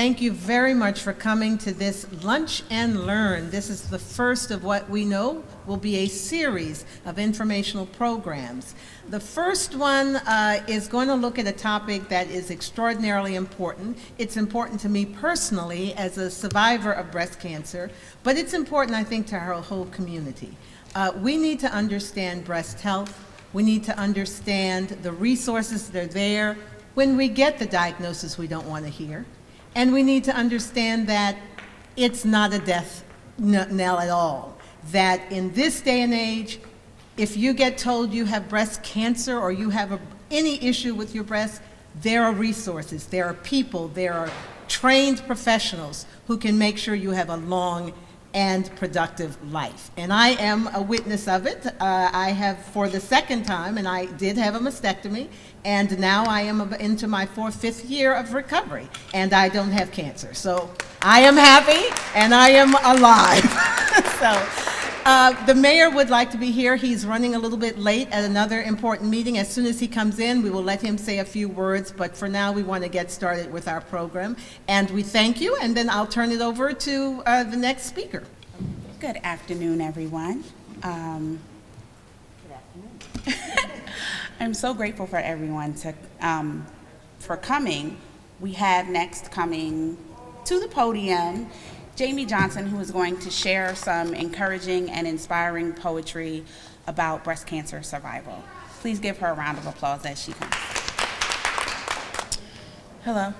Thank you very much for coming to this Lunch and Learn. This is the first of what we know will be a series of informational programs. The first one is going to look at a topic that is extraordinarily important. It's important to me personally as a survivor of breast cancer, but it's important, I think, to our whole community. We need to understand breast health. We need to understand the resources that are there when we get the diagnosis we don't want to hear. And we need to understand that it's not a death knell at all. That in this day and age, if you get told you have breast cancer or you have any issue with your breast, there are resources, there are people, there are trained professionals who can make sure you have a long and productive life. And I am a witness of it. I have for the second time, and I did have a mastectomy, and now I am into my fifth year of recovery, and I don't have cancer. So I am happy, and I am alive. So the mayor would like to be here. He's running a little bit late at another important meeting. As soon as he comes in, we will let him say a few words, but for now we want to get started with our program. And we thank you, and then I'll turn it over to the next speaker. Good afternoon, everyone. I'm so grateful for everyone for coming. We have next coming to the podium Jamie Johnson, who is going to share some encouraging and inspiring poetry about breast cancer survival. Please give her a round of applause as she comes. Hello.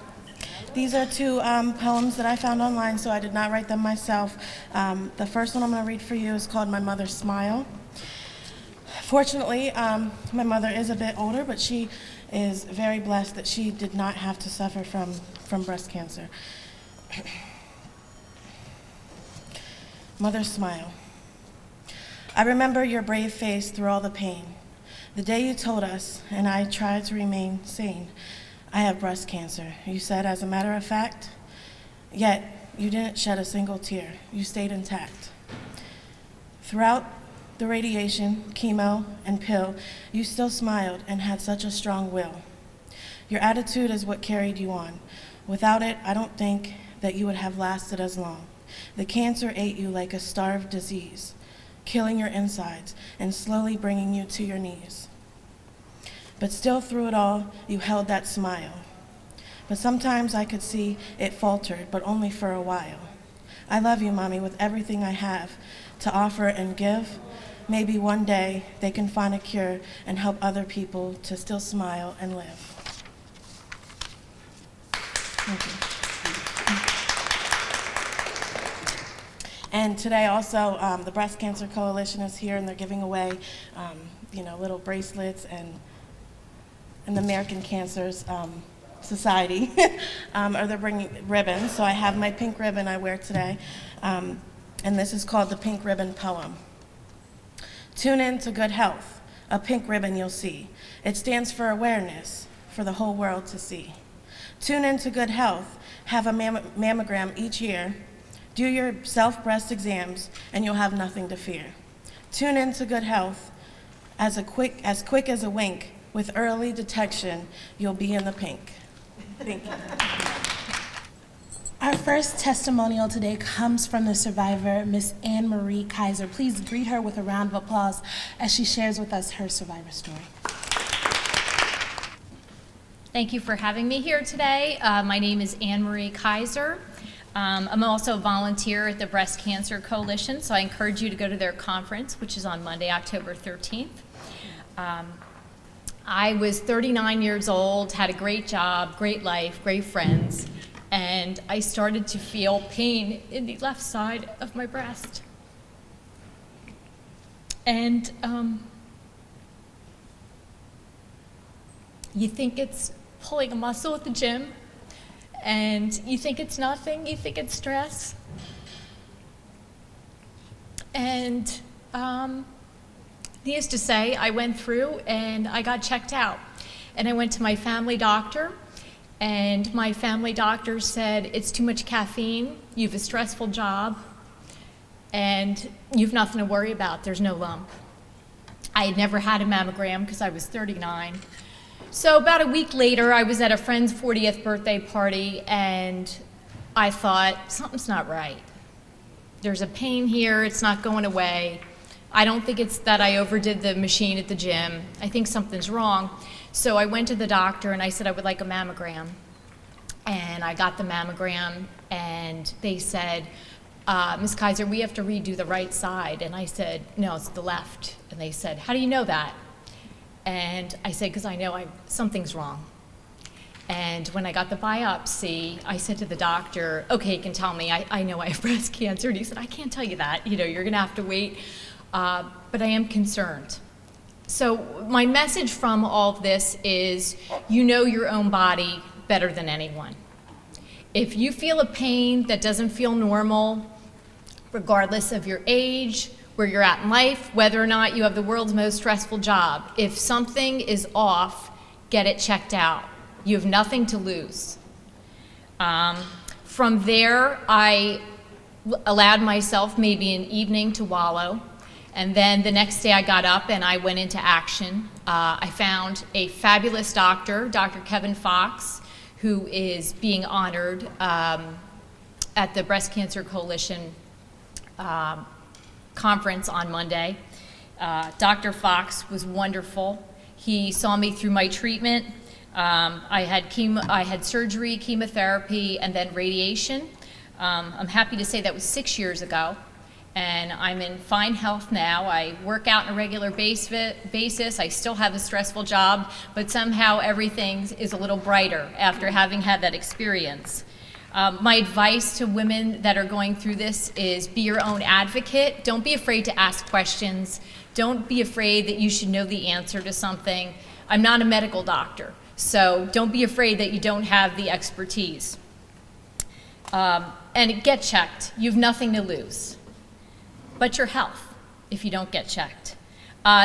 These are two poems that I found online, so I did not write them myself. The first one I'm going to read for you is called My Mother's Smile. Fortunately, my mother is a bit older, but she is very blessed that she did not have to suffer from breast cancer. Mother's Smile. I remember your brave face through all the pain. The day you told us, and I tried to remain sane. I have breast cancer, you said as a matter of fact. Yet, you didn't shed a single tear. You stayed intact. Throughout the radiation, chemo, and pill, you still smiled and had such a strong will. Your attitude is what carried you on. Without it, I don't think that you would have lasted as long. The cancer ate you like a starved disease, killing your insides and slowly bringing you to your knees. But still through it all, you held that smile. But sometimes I could see it faltered, but only for a while. I love you, Mommy, with everything I have to offer and give. Maybe one day they can find a cure and help other people to still smile and live. Thank you. And today also, the Breast Cancer Coalition is here, and they're giving away, little bracelets and the American Cancer Society, or they're bringing ribbons. So I have my pink ribbon I wear today, and this is called the Pink Ribbon Poem. Tune in to Good Health, a pink ribbon you'll see. It stands for awareness for the whole world to see. Tune in to Good Health, have a mammogram each year. Do your self-breast exams, and you'll have nothing to fear. Tune in to Good Health. As quick as a wink, with early detection, you'll be in the pink. Thank you. Our first testimonial today comes from the survivor, Miss Anne Marie Kaiser. Please greet her with a round of applause as she shares with us her survivor story. Thank you for having me here today. My name is Anne Marie Kaiser. I'm also a volunteer at the Breast Cancer Coalition, so I encourage you to go to their conference, which is on Monday, October 13th. I was 39 years old, had a great job, great life, great friends, and I started to feel pain in the left side of my breast. And you think it's pulling a muscle at the gym, and you think it's nothing, you think it's stress. And needless to say, I went through and I got checked out. And I went to my family doctor, and my family doctor said, it's too much caffeine, you have a stressful job, and you have nothing to worry about, there's no lump. I had never had a mammogram because I was 39. So about a week later, I was at a friend's 40th birthday party, and I thought, something's not right. There's a pain here, it's not going away. I don't think it's that I overdid the machine at the gym. I think something's wrong. So I went to the doctor and I said I would like a mammogram. And I got the mammogram and they said, Ms. Kaiser, we have to redo the right side. And I said, no, it's the left. And they said, how do you know that? And I said, because I know something's wrong. And when I got the biopsy, I said to the doctor, okay, you can tell me, I know I have breast cancer. And he said, I can't tell you that. You know, you're gonna have to wait, but I am concerned. So my message from all of this is, you know your own body better than anyone. If you feel a pain that doesn't feel normal, regardless of your age, where you're at in life, whether or not you have the world's most stressful job, if something is off, get it checked out. You have nothing to lose. From there, I allowed myself maybe an evening to wallow. And then the next day I got up and I went into action. I found a fabulous doctor, Dr. Kevin Fox, who is being honored at the Breast Cancer Coalition conference on Monday. Dr. Fox was wonderful. He saw me through my treatment. I had surgery, chemotherapy, and then radiation. I'm happy to say that was 6 years ago. And I'm in fine health now. I work out on a regular basis. I still have a stressful job, but somehow everything is a little brighter after having had that experience. My advice to women that are going through this is be your own advocate. Don't be afraid to ask questions. Don't be afraid that you should know the answer to something. I'm not a medical doctor, so don't be afraid that you don't have the expertise. And get checked. You have nothing to lose but your health if you don't get checked.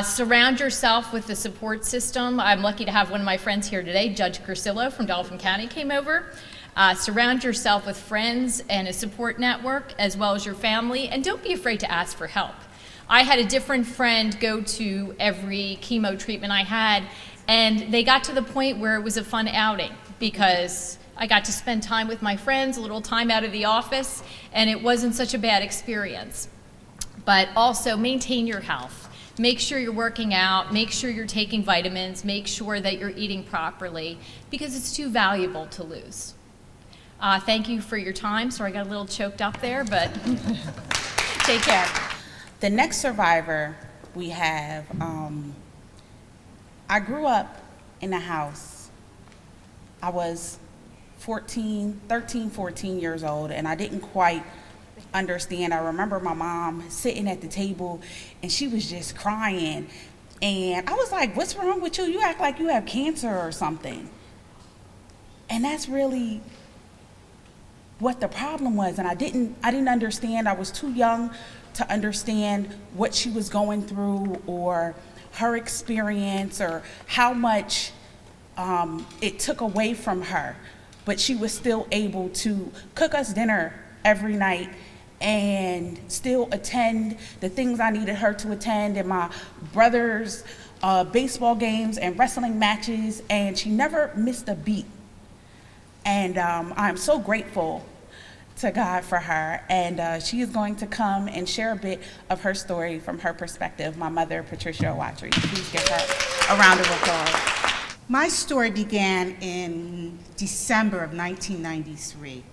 Surround yourself with the support system. I'm lucky to have one of my friends here today, Judge Cursillo from Dauphin County came over. Surround yourself with friends and a support network as well as your family, and don't be afraid to ask for help. I had a different friend go to every chemo treatment I had, and they got to the point where it was a fun outing because I got to spend time with my friends, a little time out of the office, and it wasn't such a bad experience. But also maintain your health. Make sure you're working out, make sure you're taking vitamins, make sure that you're eating properly because it's too valuable to lose. Thank you for your time. Sorry I got a little choked up there, but take care. The next survivor we have, I grew up in a house. I was 13, 14 years old, and I didn't quite understand. I remember my mom sitting at the table and she was just crying, and I was like, what's wrong with you? You act like you have cancer or something. And that's really what the problem was, and I didn't understand. I was too young to understand what she was going through or her experience or how much it took away from her, but she was still able to cook us dinner every night and still attend the things I needed her to attend, and my brother's baseball games and wrestling matches, and she never missed a beat. And I'm so grateful to God for her, and she is going to come and share a bit of her story from her perspective, my mother, Patricia Owatry. Please give her a round of applause. My story began in December of 1993.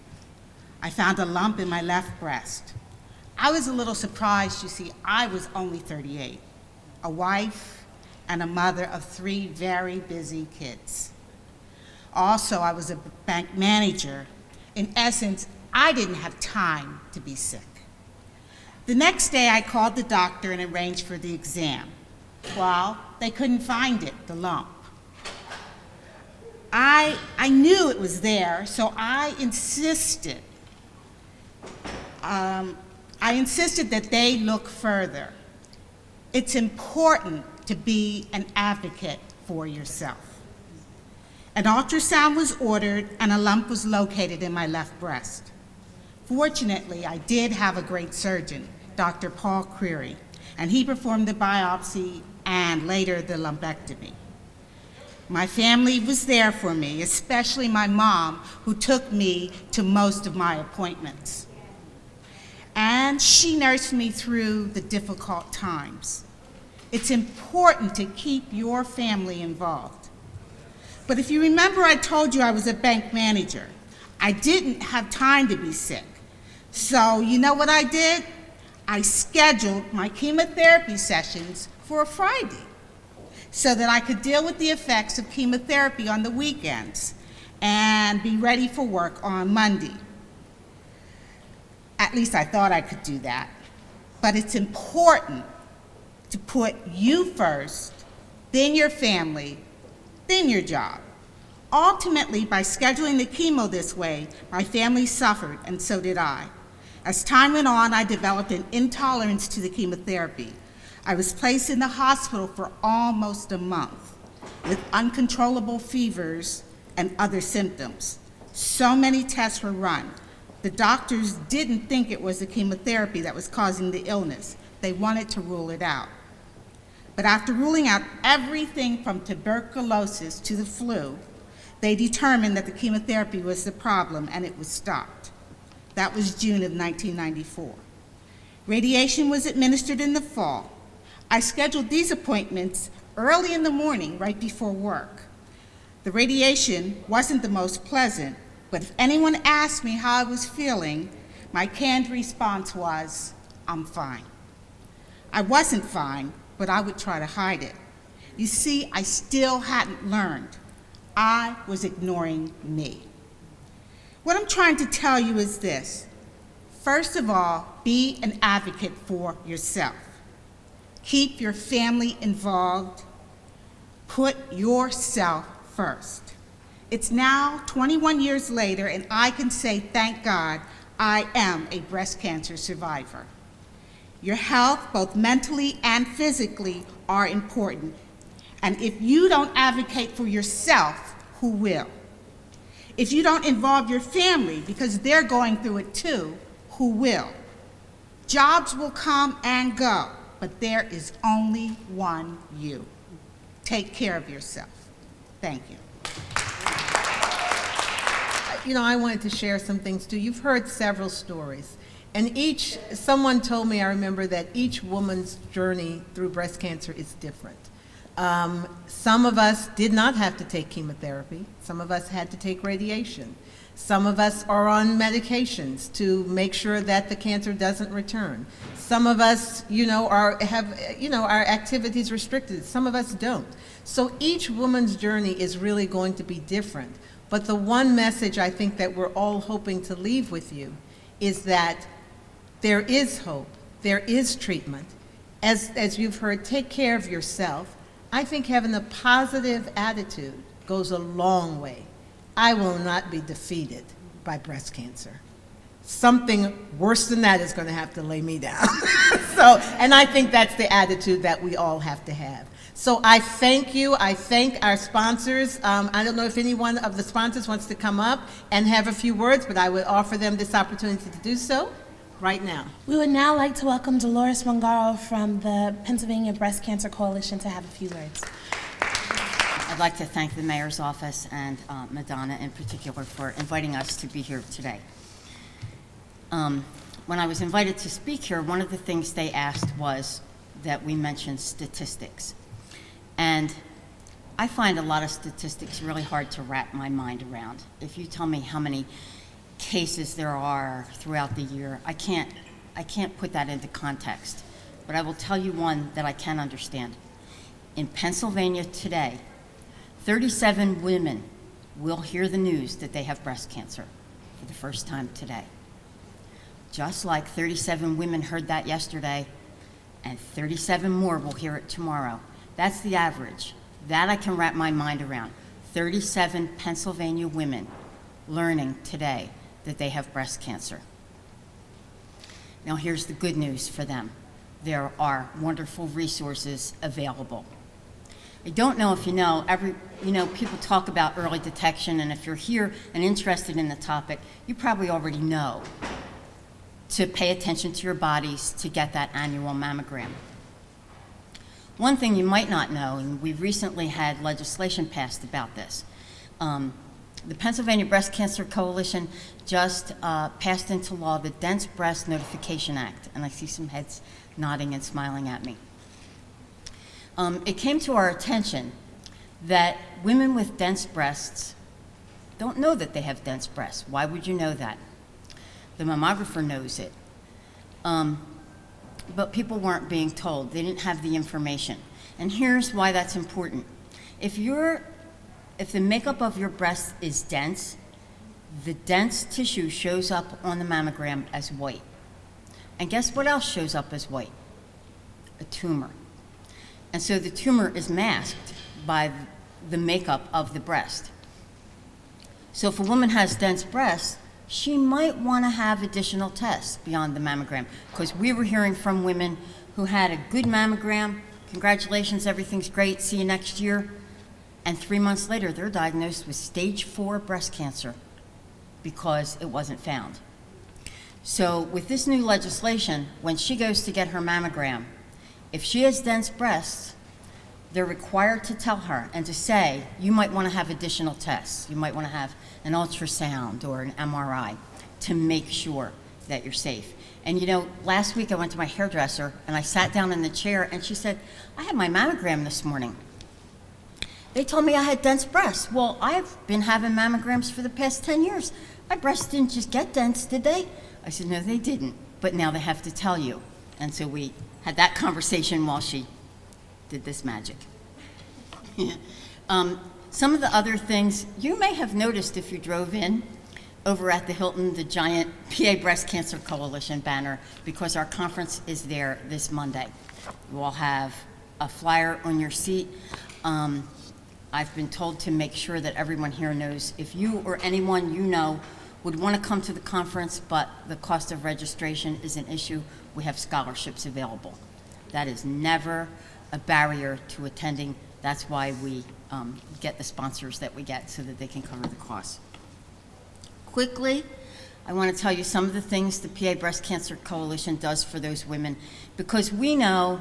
I found a lump in my left breast. I was a little surprised. You see, I was only 38, a wife and a mother of 3 very busy kids. Also, I was a bank manager. In essence, I didn't have time to be sick. The next day, I called the doctor and arranged for the exam. Well, they couldn't find it, the lump. I knew it was there, so I insisted that they look further. It's important to be an advocate for yourself. An ultrasound was ordered and a lump was located in my left breast. Fortunately, I did have a great surgeon, Dr. Paul Creary, and he performed the biopsy and later the lumpectomy. My family was there for me, especially my mom, who took me to most of my appointments. And she nursed me through the difficult times. It's important to keep your family involved. But if you remember, I told you I was a bank manager. I didn't have time to be sick. So you know what I did? I scheduled my chemotherapy sessions for a Friday so that I could deal with the effects of chemotherapy on the weekends and be ready for work on Monday. At least I thought I could do that. But it's important to put you first, then your family, then your job. Ultimately, by scheduling the chemo this way, my family suffered, and so did I. As time went on, I developed an intolerance to the chemotherapy. I was placed in the hospital for almost a month with uncontrollable fevers and other symptoms. So many tests were run. The doctors didn't think it was the chemotherapy that was causing the illness. They wanted to rule it out. But after ruling out everything from tuberculosis to the flu, they determined that the chemotherapy was the problem and it was stopped. That was June of 1994. Radiation was administered in the fall. I scheduled these appointments early in the morning, right before work. The radiation wasn't the most pleasant, but if anyone asked me how I was feeling, my canned response was, "I'm fine." I wasn't fine, but I would try to hide it. You see, I still hadn't learned. I was ignoring me. What I'm trying to tell you is this. First of all, be an advocate for yourself. Keep your family involved. Put yourself first. It's now 21 years later, and I can say, thank God, I am a breast cancer survivor. Your health, both mentally and physically, are important. And if you don't advocate for yourself, who will? If you don't involve your family because they're going through it too, who will? Jobs will come and go, but there is only one you. Take care of yourself. Thank you. You know, I wanted to share some things too. You've heard several stories. And someone told me, I remember, that each woman's journey through breast cancer is different. Some of us did not have to take chemotherapy. Some of us had to take radiation. Some of us are on medications to make sure that the cancer doesn't return. Some of us, have our activities restricted. Some of us don't. So each woman's journey is really going to be different. But the one message I think that we're all hoping to leave with you is that there is hope, there is treatment. As you've heard, take care of yourself. I think having a positive attitude goes a long way. I will not be defeated by breast cancer. Something worse than that is going to have to lay me down. And I think that's the attitude that we all have to have. So I thank you. I thank our sponsors. I don't know if any one of the sponsors wants to come up and have a few words, but I would offer them this opportunity to do so right now. We would now like to welcome Dolores Mongaro from the Pennsylvania Breast Cancer Coalition to have a few words. I'd like to thank the mayor's office and Madonna in particular for inviting us to be here today. When I was invited to speak here, one of the things they asked was that we mention statistics. And I find a lot of statistics really hard to wrap my mind around. If you tell me how many cases there are throughout the year, I can't put that into context. But I will tell you one that I can understand. In Pennsylvania today, 37 women will hear the news that they have breast cancer for the first time today. Just like 37 women heard that yesterday, and 37 more will hear it tomorrow. That's the average. That I can wrap my mind around. 37 Pennsylvania women learning today that they have breast cancer. Now here's the good news for them. There are wonderful resources available. I don't know if you know, people talk about early detection, and if you're here and interested in the topic, you probably already know to pay attention to your bodies to get that annual mammogram. One thing you might not know, and we recently had legislation passed about this, the Pennsylvania Breast Cancer Coalition just passed into law the Dense Breast Notification Act, and I see some heads nodding and smiling at me. It came to our attention that women with dense breasts don't know that they have dense breasts. Why would you know that? The mammographer knows it. But people weren't being told. They didn't have the information. And here's why that's important. If the makeup of your breast is dense, the dense tissue shows up on the mammogram as white. And guess what else shows up as white? A tumor. And so the tumor is masked by the makeup of the breast. So if a woman has dense breasts, she might want to have additional tests beyond the mammogram, because we were hearing from women who had a good mammogram, congratulations, everything's great, see you next year, and 3 months later they're diagnosed with stage 4 breast cancer because it wasn't found. So with this new legislation, when she goes to get her mammogram, if she has dense breasts, they're required to tell her and to say, you might want to have additional tests. You might want to have an ultrasound or an MRI to make sure that you're safe. And you know, last week I went to my hairdresser and I sat down in the chair and she said, I had my mammogram this morning. They told me I had dense breasts. Well, I've been having mammograms for the past 10 years. My breasts didn't just get dense, did they? I said, no, they didn't. But now they have to tell you. And so we had that conversation while she did this magic. Some of the other things you may have noticed if you drove in over at the Hilton, the giant PA Breast Cancer Coalition banner, because our conference is there this Monday. You all have a flyer on your seat. I've been told to make sure that everyone here knows if you or anyone you know would want to come to the conference, but the cost of registration is an issue, we have scholarships available. That is never a barrier to attending. That's why we get the sponsors that we get so that they can cover the costs. Quickly, I want to tell you some of the things the PA Breast Cancer Coalition does for those women, because we know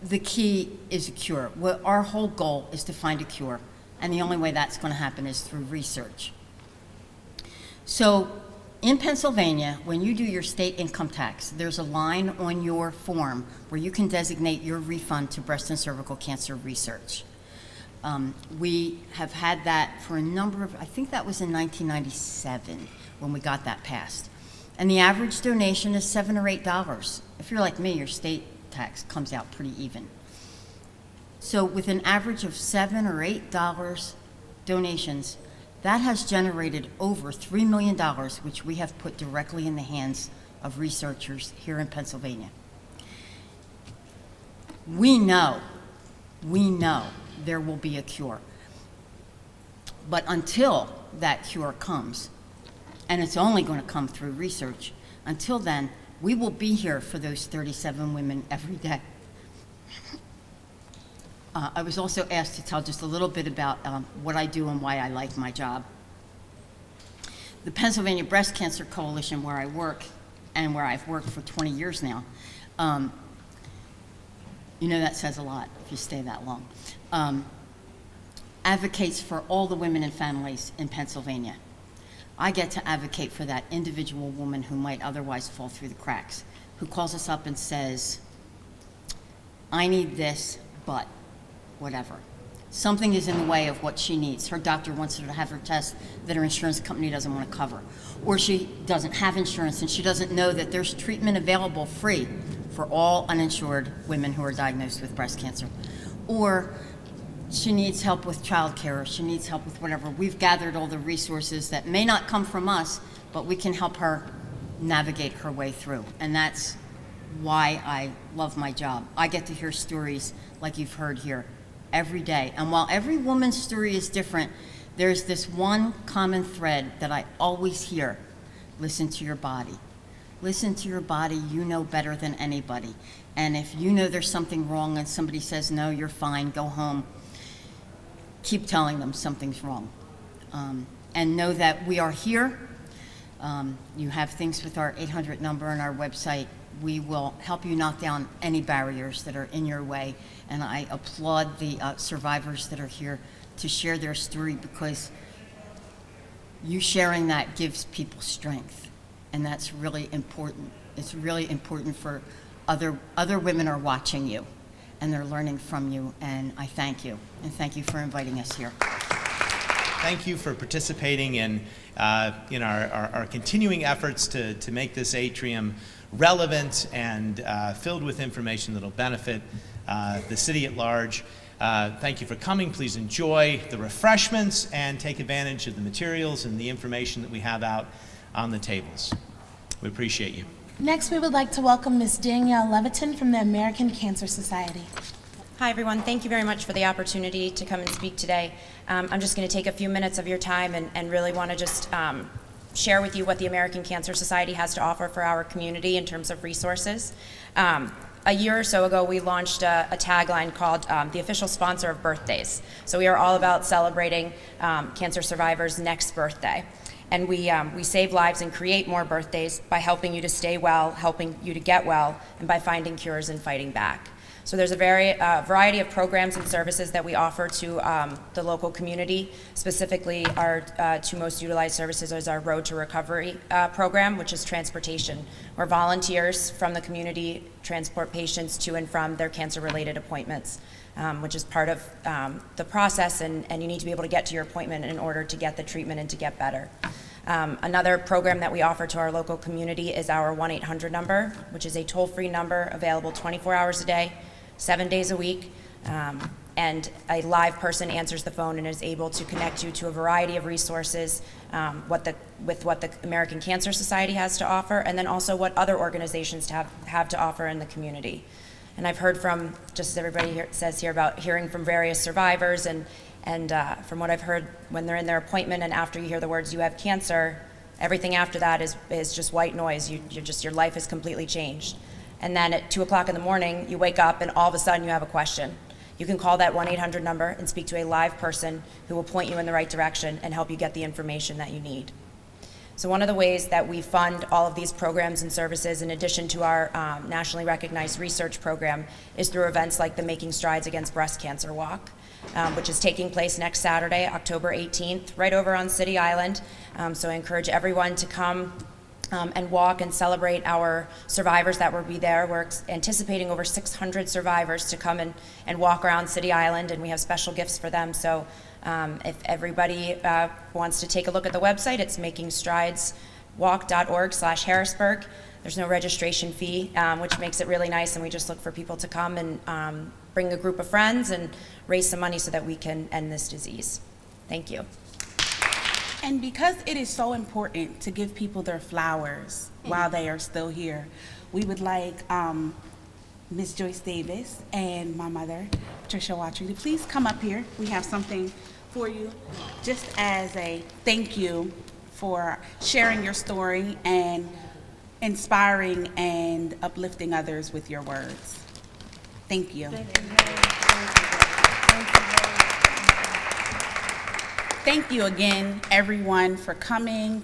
the key is a cure. Our whole goal is to find a cure, and the only way that's going to happen is through research. So in Pennsylvania, when you do your state income tax, there's a line on your form where you can designate your refund to breast and cervical cancer research. We have had that for a number of, I think that was in 1997 when we got that passed. And the average donation is $7 or $8. If you're like me, your state tax comes out pretty even. So with an average of $7 or $8 donations, that has generated over $3 million, which we have put directly in the hands of researchers here in Pennsylvania. We know there will be a cure. But until that cure comes, and it's only going to come through research, until then, we will be here for those 37 women every day. I was also asked to tell just a little bit about what I do and why I like my job. The Pennsylvania Breast Cancer Coalition, where I work, and where I've worked for 20 years now, you know that says a lot if you stay that long, advocates for all the women and families in Pennsylvania. I get to advocate for that individual woman who might otherwise fall through the cracks, who calls us up and says, I need this, but whatever. Something is in the way of what she needs. Her doctor wants her to have her test that her insurance company doesn't want to cover. Or she doesn't have insurance and she doesn't know that there's treatment available free for all uninsured women who are diagnosed with breast cancer. Or she needs help with childcare, or she needs help with whatever. We've gathered all the resources that may not come from us, but we can help her navigate her way through. And that's why I love my job. I get to hear stories like you've heard here every day. And while every woman's story is different, there's this one common thread that I always hear. Listen to your body. Listen to your body. You know better than anybody. And if you know there's something wrong and somebody says, no, you're fine, go home, keep telling them something's wrong. And know that we are here. You have things with our 800 number on our website. we will help you knock down any barriers that are in your way. And I applaud the survivors that are here to share their story, because you sharing that gives people strength, and that's really important. It's really important for other women are watching you, and they're learning from you, and I thank you, and thank you for inviting us here. Thank you for participating in our continuing efforts to make this atrium relevant and filled with information that will benefit the city at large. Thank you for coming. Please enjoy the refreshments and take advantage of the materials and the information that we have out on the tables. We appreciate you. Next, we would like to welcome Ms. Danielle Leviton from the American Cancer Society. Hi, everyone. Thank you very much for the opportunity to come and speak today. I'm just going to take a few minutes of your time and really want to just share with you what the American Cancer Society has to offer for our community in terms of resources. A year or so ago, we launched a tagline called the official sponsor of birthdays. So we are all about celebrating cancer survivors' next birthday. And we save lives and create more birthdays by helping you to stay well, helping you to get well, and by finding cures and fighting back. So there's a variety of programs and services that we offer to the local community. Specifically, our two most utilized services is our Road to Recovery program, which is transportation, where volunteers from the community transport patients to and from their cancer-related appointments, which is part of the process, and you need to be able to get to your appointment in order to get the treatment and to get better. Another program that we offer to our local community is our 1-800 number, which is a toll-free number available 24 hours a day, 7 days a week, and a live person answers the phone and is able to connect you to a variety of resources with what the American Cancer Society has to offer, and then also what other organizations have to offer in the community. And I've heard from, just as everybody here says here, about hearing from various survivors, and from what I've heard, when they're in their appointment and after you hear the words, "you have cancer," everything after that is just white noise. Your life is completely changed. And then at 2 o'clock in the morning, you wake up and all of a sudden you have a question. You can call that 1-800 number and speak to a live person who will point you in the right direction and help you get the information that you need. So one of the ways that we fund all of these programs and services, in addition to our nationally recognized research program, is through events like the Making Strides Against Breast Cancer Walk, which is taking place next Saturday, October 18th, right over on City Island. So I encourage everyone to come and walk and celebrate our survivors that will be there. We're anticipating over 600 survivors to come and walk around City Island, and we have special gifts for them. So if everybody wants to take a look at the website, it's makingstrideswalk.org/Harrisburg. There's no registration fee, which makes it really nice, and we just look for people to come and bring a group of friends and raise some money so that we can end this disease. Thank you. And because it is so important to give people their flowers while they are still here, we would like Ms. Joyce Davis and my mother, Patricia Watry, to please come up here. We have something for you, just as a thank you for sharing your story and inspiring and uplifting others with your words. Thank you. Thank you again, everyone, for coming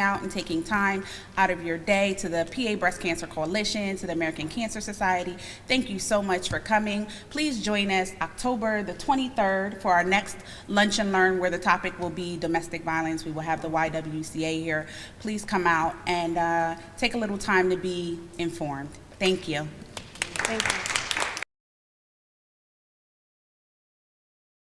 out and taking time out of your day, to the PA Breast Cancer Coalition, to the American Cancer Society. Thank you so much for coming. Please join us October the 23rd for our next Lunch and Learn, where the topic will be domestic violence. We will have the YWCA here. Please come out and take a little time to be informed. Thank you. Thank you.